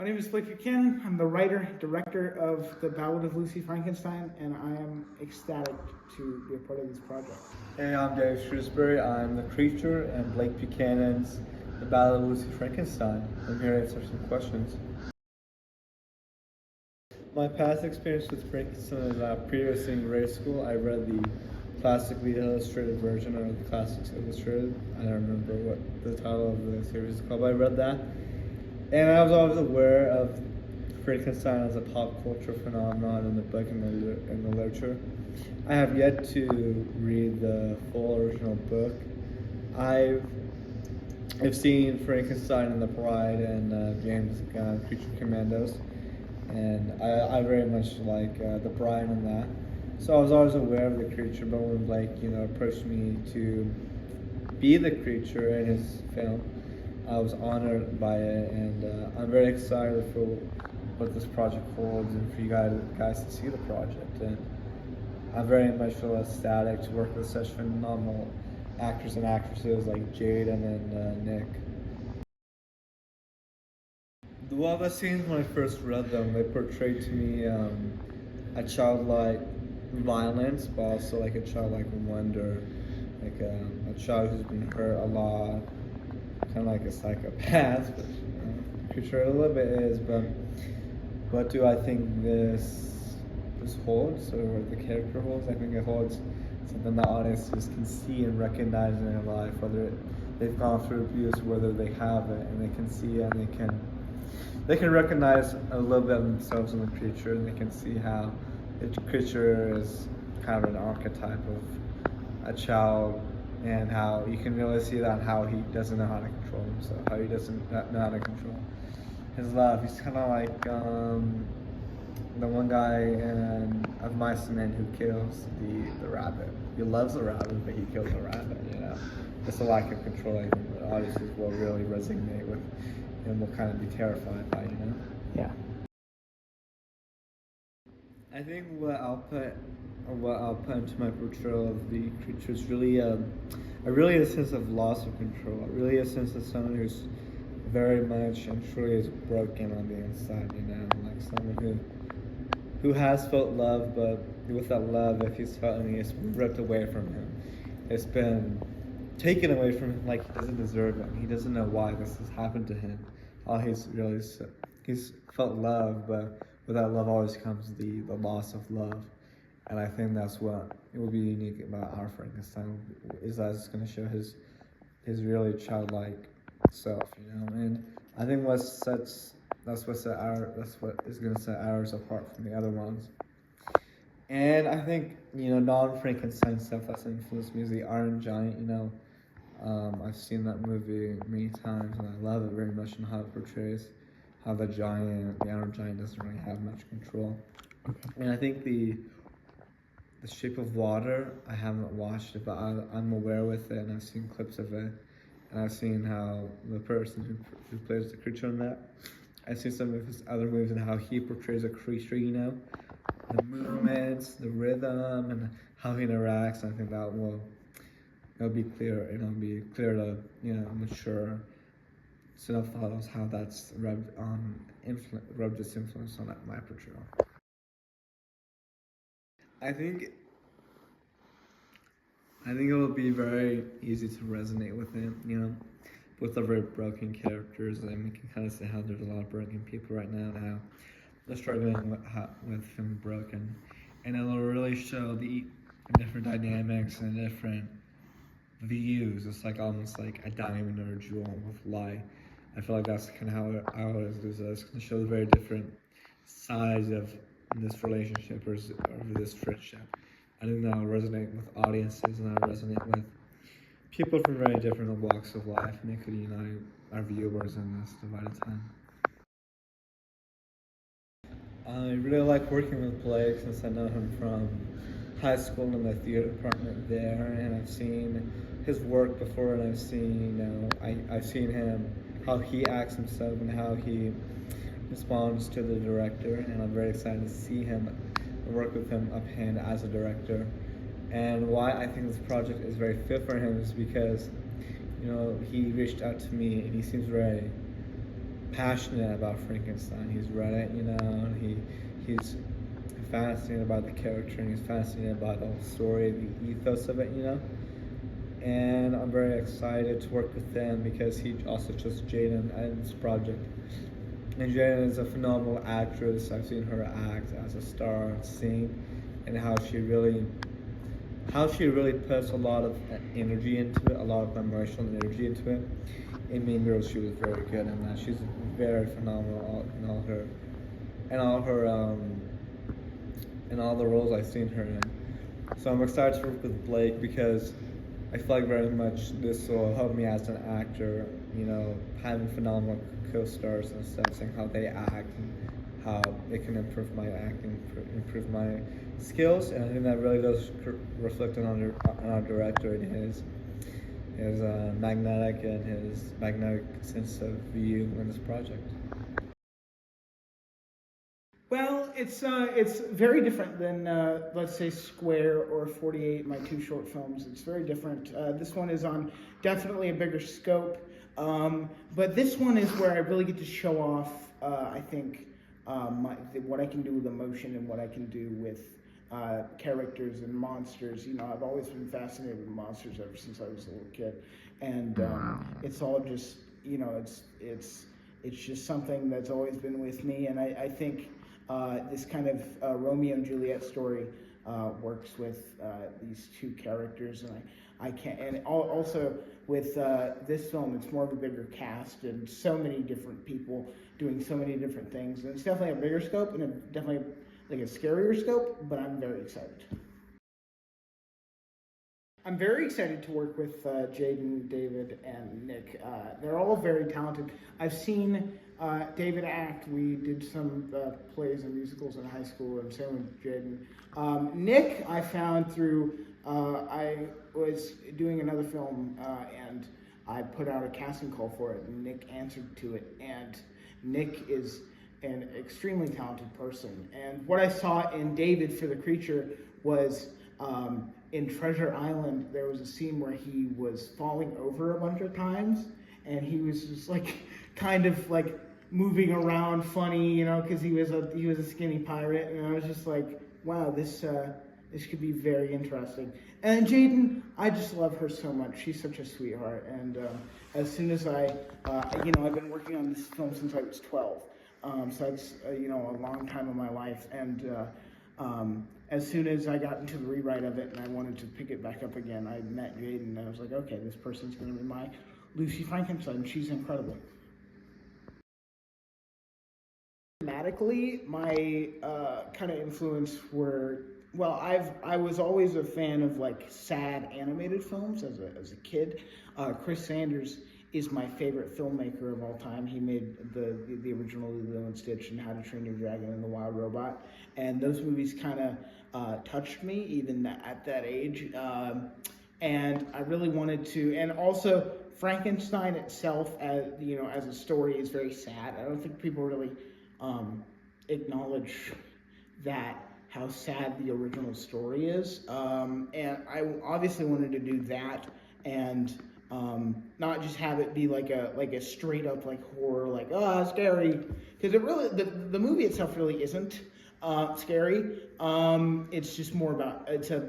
My name is Blake Buchanan. I'm the writer, director of the Ballad of Lucy Frankenstein, and I am ecstatic to be a part of this project. Hey, I'm Dave Shrewsbury. I'm the creature and Blake Buchanan's The Ballad of Lucy Frankenstein. I'm here to answer some questions. My past experience with Frankenstein is previously in grade school. I read the classically illustrated version or the Classics Illustrated. I don't remember what the title of the series is called, but I read that. And I was always aware of Frankenstein as a pop culture phenomenon in the book and the literature. I have yet to read the full original book. I've seen Frankenstein and the Bride and James Gunn, Creature Commandos, and I very much like the Bride in that. So I was always aware of the creature, but when Blake, approached me to be the creature in his film, I was honored by it, and I'm very excited for what this project holds and for you guys to see the project. And I'm very much ecstatic to work with such phenomenal actors and actresses like Jaden and Nick. Well, the scenes when I first read them, they portrayed to me a childlike violence, but also like a childlike wonder, like a child who's been hurt a lot. Kind of like a psychopath, but pretty sure a little bit is. But what do I think this holds, or the character holds? I think it holds something that audiences can see and recognize in their life, whether they've gone through abuse, whether they haven't, and they can see and they can recognize a little bit of themselves in the creature, and they can see how the creature is kind of an archetype of a child. And how you can really see that how he doesn't know how to control himself, how he doesn't know how to control his love. He's kind of like the one guy in Of Mice and Men who kills the rabbit. He loves the rabbit, but he kills the rabbit, It's a lack of control, I think, the audiences will really resonate with and will kind of be terrified by, Yeah. I think what I'll put into my portrayal of the creature is really a sense of loss of control. Really a sense of someone who's very much and truly is broken on the inside, like someone who has felt love, but with that love, if he's felt any, it's been ripped away from him. It's been taken away from him like he doesn't deserve it. He doesn't know why this has happened to him. All he's felt love, but with that love always comes the loss of love. And I think that's what it will be unique about our Frankenstein, is that it's going to show his really childlike self, And I think that's what is going to set ours apart from the other ones. And I think non-Frankenstein stuff that's influenced me is the Iron Giant. I've seen that movie many times, and I love it very much and how it portrays how the Iron Giant doesn't really have much control. And I think the Shape of Water, I haven't watched it, but I'm aware with it, and I've seen clips of it, and I've seen how the person who plays the creature in that, I've seen some of his other movies and how he portrays a creature, the movements, the rhythm, and how he interacts. And I think it'll be clear, to, mature cinephiles how that's rubbed its influence on my portrayal. I think it will be very easy to resonate with him, with the very broken characters. And we can kind of see how there's a lot of broken people right now, and how they're struggling with feeling broken. And it'll really show the different dynamics and different views. It's like almost like a diamond or a jewel with light. I feel like that's kind of how it is. It's going to show the very different sides of this relationship or this friendship. I think that'll resonate with audiences, and that'll resonate with people from very different walks of life, and it could unite our viewers in this divided time. I really like working with Blake since I know him from high school in the theater department there, and I've seen his work before, and I've seen I've seen him, how he acts himself and how he responds to the director, and I'm very excited to see him work with him uphand as a director. And why I think this project is very fit for him is because he reached out to me, and he seems very passionate about Frankenstein. He's read it, and he's fascinated about the character, and he's fascinated about the whole story, the ethos of it. And I'm very excited to work with him because he also chose Jaden in this project. And Jaden is a phenomenal actress. I've seen her act as a star on scene, and how she really puts a lot of energy into it, a lot of emotional energy into it. In Mean Girls, she was very good in that. She's very phenomenal in all the roles I've seen her in. So I'm excited to work with Blake because I feel like very much this will help me as an actor, having phenomenal co-stars and stuff, seeing how they act and how it can improve my acting, improve my skills, and I think that really does reflect on our director and his magnetic sense of view in this project. Well, it's very different than let's say Square or 48, my two short films. It's very different. This one is on definitely a bigger scope, but this one is where I really get to show off. I think what I can do with emotion and what I can do with characters and monsters. I've always been fascinated with monsters ever since I was a little kid, and it's all just it's just something that's always been with me, and I think. This kind of Romeo and Juliet story works with these two characters, and I can't. And also with this film, it's more of a bigger cast and so many different people doing so many different things, and it's definitely a bigger scope and definitely like a scarier scope. But I'm very excited. I'm very excited to work with Jaden, David, and Nick. They're all very talented. I've seen David act. We did some plays and musicals in high school, and same with Jaden. Nick, I found through, I was doing another film, and I put out a casting call for it, and Nick answered to it. And Nick is an extremely talented person. And what I saw in David for the creature was in Treasure Island, there was a scene where he was falling over a bunch of times, and he was just like kind of like moving around funny, because he was a skinny pirate, and I was just like, wow, this could be very interesting. And Jaden, I just love her so much. She's such a sweetheart, and as soon as I've been working on this film since I was 12, so that's a long time of my life, and as soon as I got into the rewrite of it and I wanted to pick it back up again, I met Jaden and I was like, okay, this person's going to be my Lucy Frankenstein. She's incredible. Thematically, my kind of influence were, well, I was always a fan of like sad animated films as a kid. Chris Sanders is my favorite filmmaker of all time. He made the original Lilo and Stitch and How to Train Your Dragon and The Wild Robot, and those movies kind of touched me even at that age. And I really wanted to, and also Frankenstein itself, as a story, is very sad. I don't think people really acknowledge that, how sad the original story is. And I obviously wanted to do that, and not just have it be like a straight up like horror, like scary, because it really the movie itself really isn't scary. It's just more about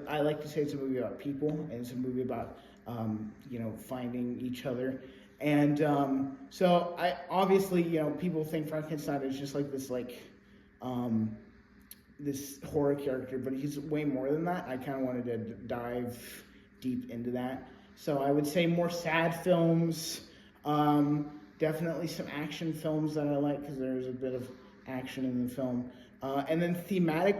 I like to say it's a movie about people, and it's a movie about finding each other. And so I obviously people think Frankenstein is just like this this horror character, but he's way more than that. I kind of wanted to dive deep into that. So I would say more sad films, definitely some action films that I like because there's a bit of action in the film. And then thematic,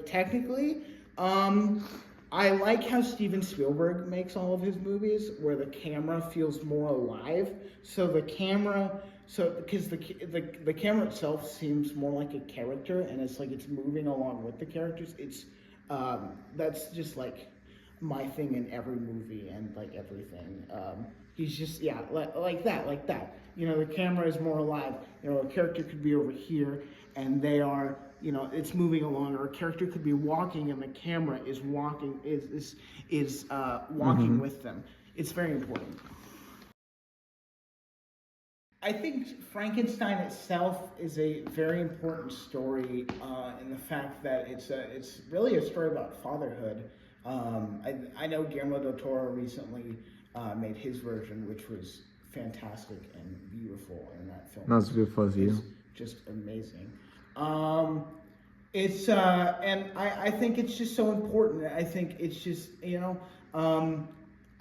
technically, I like how Steven Spielberg makes all of his movies, where the camera feels more alive. So the camera, because the camera itself seems more like a character, and it's like it's moving along with the characters. It's that's just like my thing in every movie and like everything. He's just like that. The camera is more alive. A character could be over here and they are, it's moving along, or a character could be walking and the camera is walking walking with them. It's very important. I think Frankenstein itself is a very important story in the fact that it's really a story about fatherhood. I know Guillermo del Toro recently made his version, which was fantastic and beautiful, and that film Not as beautiful as you. is just amazing. It's and I think it's just so important. I think it's just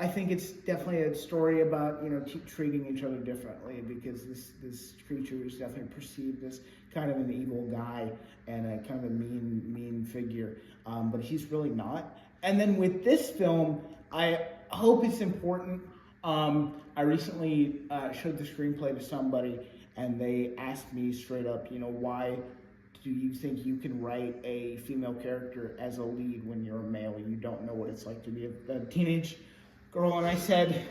I think it's definitely a story about treating each other differently, because this creature is definitely perceived as kind of an evil guy and a kind of a mean figure, but he's really not. And then with this film, I hope it's important. I recently showed the screenplay to somebody, and they asked me straight up, why do you think you can write a female character as a lead when you're a male? You don't know what it's like to be a teenage girl. And I said,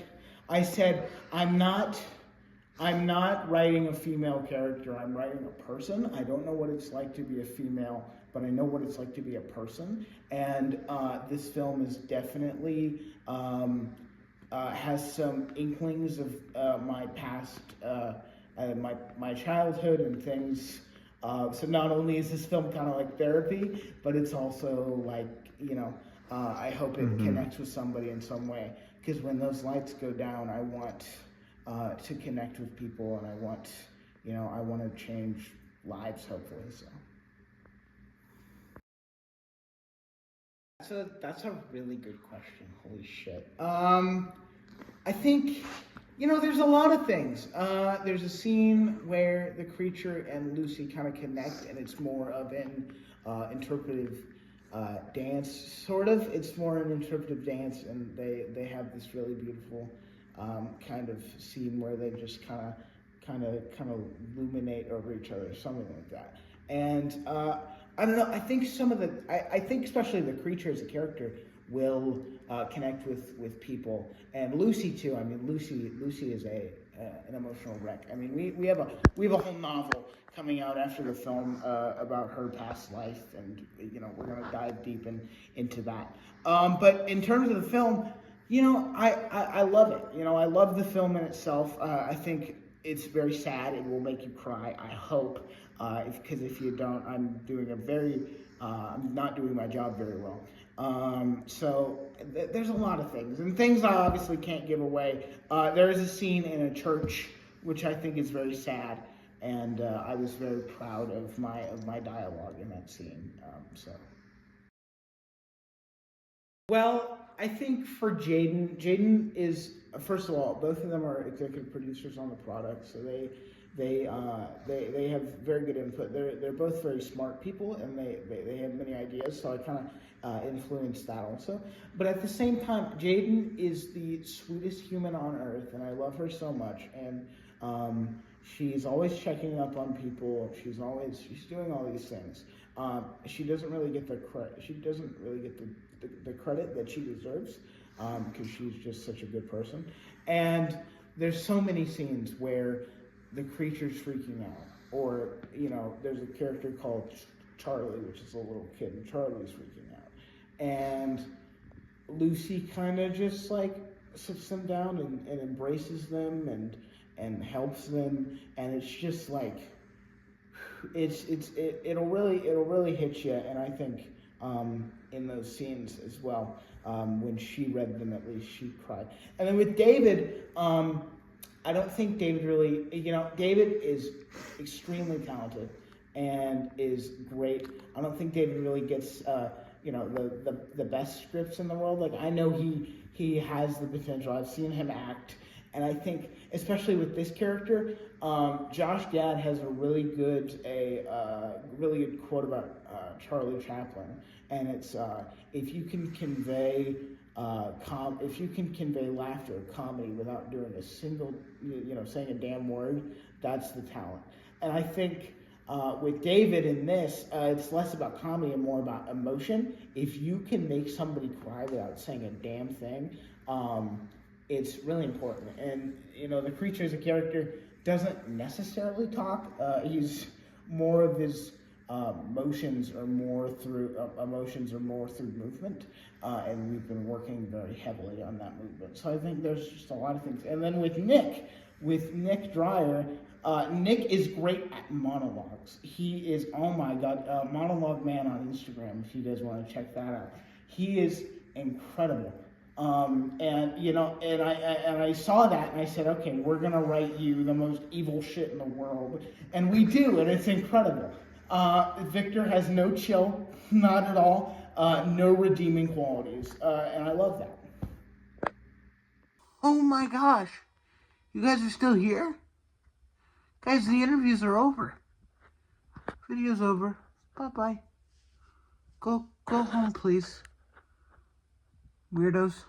I'm not writing a female character. I'm writing a person. I don't know what it's like to be a female, but I know what it's like to be a person. And this film is definitely has some inklings of my past, my childhood and things. So not only is this film kind of like therapy, but it's also like, I hope it connects with somebody in some way. Because when those lights go down, I want to connect with people, and I want to change lives, hopefully. So that's a really good question. Holy shit. I think, there's a lot of things. There's a scene where the creature and Lucy kind of connect, and it's more of an interpretive dance, sort of. It's more an interpretive dance, and they have this really beautiful kind of scene where they just kind of illuminate over each other, something like that. And I don't know. I think I think especially the creature as a character will connect with people, and Lucy too. I mean, Lucy is an emotional wreck. I mean, we have a whole novel coming out after the film about her past life, and we're gonna dive deep into that. But in terms of the film, I love it. I love the film in itself. I think it's very sad. It will make you cry, I hope, because if you don't, I'm not doing my job very well. So there's a lot of things, and things I obviously can't give away. There is a scene in a church which I think is very sad, and I was very proud of my dialogue in that scene. Well, I think for Jaden is, first of all, both of them are executive producers on the product, so they have very good input. They're both very smart people, and they have many ideas, so I kind of influenced that also. But at the same time, Jaden is the sweetest human on earth, and I love her so much. And she's always checking up on people. She's doing all these things. She doesn't really get the credit that she deserves, because she's just such a good person. And there's so many scenes where the creature's freaking out, or there's a character called Charlie, which is a little kid, and Charlie's freaking out, and Lucy kind of just like sits them down and embraces them and helps them, and it's just like it'll really hit you. And I think in those scenes as well, when she read them, at least she cried. And then with David, I don't think David really, David is extremely talented and is great. I don't think David really gets, the best scripts in the world. Like, I know he has the potential. I've seen him act, and I think, especially with this character, Josh Gad has a really good quote about Charlie Chaplin, and it's if you can convey laughter or comedy without doing a single, saying a damn word, that's the talent. And I think with David in this, it's less about comedy and more about emotion. If you can make somebody cry without saying a damn thing, it's really important. And the creature as a character doesn't necessarily talk. He's more of his emotions are more through movement, and we've been working very heavily on that movement. So I think there's just a lot of things. And then with Nick, with Nick Dreyer. Nick is great at monologues. He is, oh my god, Monologue Man on Instagram, if you guys want to check that out. He is incredible. And you know, and I saw that and I said, okay, we're gonna write you the most evil shit in the world, and we do, and it's incredible. Victor has no chill, not at all, no redeeming qualities, and I love that. Oh my gosh, you guys are still here? Guys, the interviews are over. Video's over. Bye-bye. Go home, please. Weirdos.